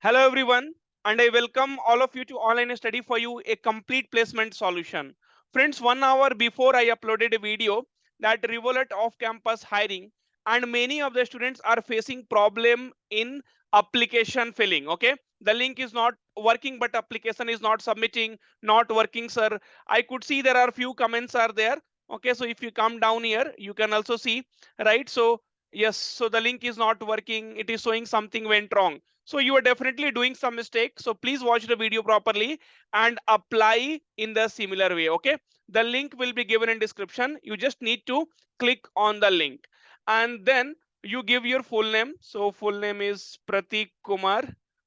Hello everyone, and I welcome all of you to Online Study for You, a complete placement solution. Friends, 1 hour before I uploaded a video that Revolut off-campus hiring, and many of the students are facing problem in application filling. Okay, the link is not working, but application is not submitting, not working, sir. I could see there are few comments are there. Okay, so if you come down here, you can also see, right? So yes, so the link is not working. It is showing something went wrong, so you are definitely doing some mistake. So please watch the video properly and apply in the similar way. Okay, the link will be given in description. You just need to click on the link, and then you give your full name. So full name is Pratik Kumar.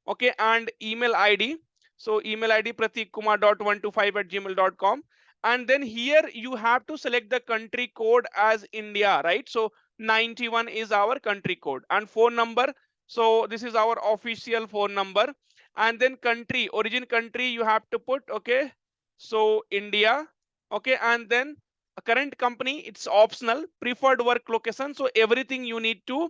Okay, and email ID. So email ID pratikkumar.125@gmail.com. And then here you have to select the country code as India, right? So 91 is our country code, and phone number, so this is our official phone number. And then country, origin country you have to put. Okay, so India. Okay, and then a current company, it's optional. Preferred work location, so everything you need to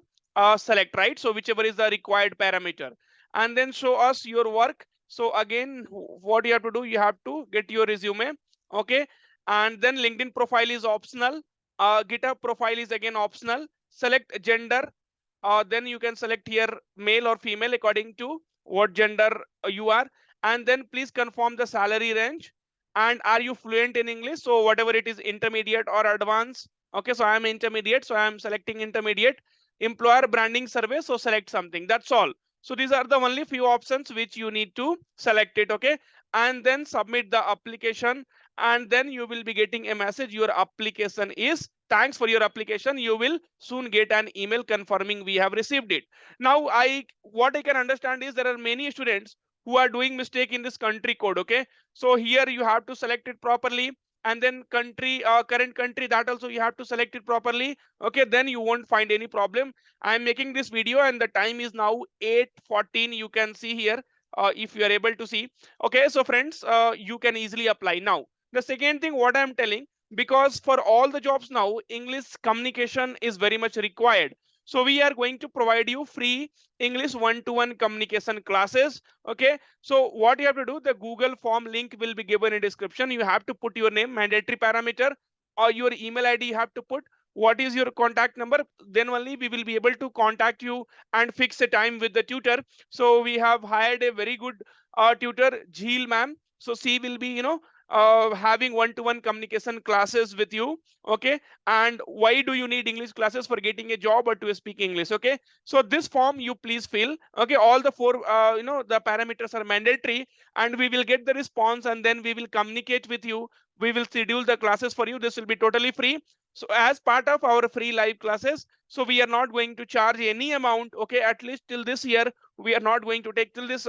select, right? So whichever is the required parameter. And then show us your work. So again, what you have to do, you have to get your resume. Okay, and then LinkedIn profile is optional. GitHub profile is again optional. Select gender. Then you can select here male or female according to what gender you are. And then please confirm the salary range. And are you fluent in English? So whatever it is, intermediate or advanced. Okay, so I am intermediate, so I am selecting intermediate. Employer branding survey, so select something. That's all. So these are the only few options which you need to select it. Okay, and then submit the application. And then you will be getting a message, your application is, thanks for your application, you will soon get an email confirming we have received it. Now what I can understand is there are many students who are doing mistake in this country code. Okay, so here you have to select it properly. And then country, current country, that also you have to select it properly. Okay, then you won't find any problem. I am making this video and the time is now 8:14. You can see here, if you are able to see. Okay, so friends, you can easily apply. Now the second thing what I am telling, because for all the jobs now English communication is very much required, so we are going to provide you free English one-to-one communication classes. Okay, so what you have to do, the Google form link will be given in description. You have to put your name, mandatory parameter, or your email ID you have to put. What is your contact number? Then only we will be able to contact you and fix a time with the tutor. So we have hired a very good tutor, Jheel ma'am. So she will be, having one-to-one communication classes with you. Okay, and why do you need English classes? For getting a job or to speak English. Okay, so this form you please fill. Okay, all the four, the parameters are mandatory, and we will get the response, and then we will communicate with you. We will schedule the classes for you. This will be totally free. So as part of our free live classes, so we are not going to charge any amount. Okay, at least till this year we are not going to take, till this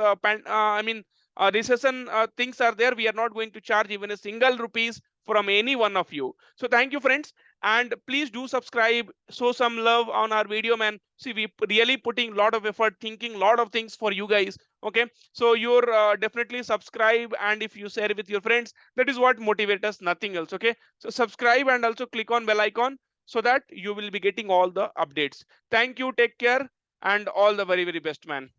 recession things are there, we are not going to charge even a single rupees from any one of you. So thank you friends, and please do subscribe, show some love on our video, man. See, we really putting a lot of effort, thinking a lot of things for you guys. Okay, so you're definitely subscribe, and if you share with your friends, that is what motivates us, nothing else. Okay, so subscribe and also click on bell icon so that you will be getting all the updates. Thank you, take care, and all the very best, man.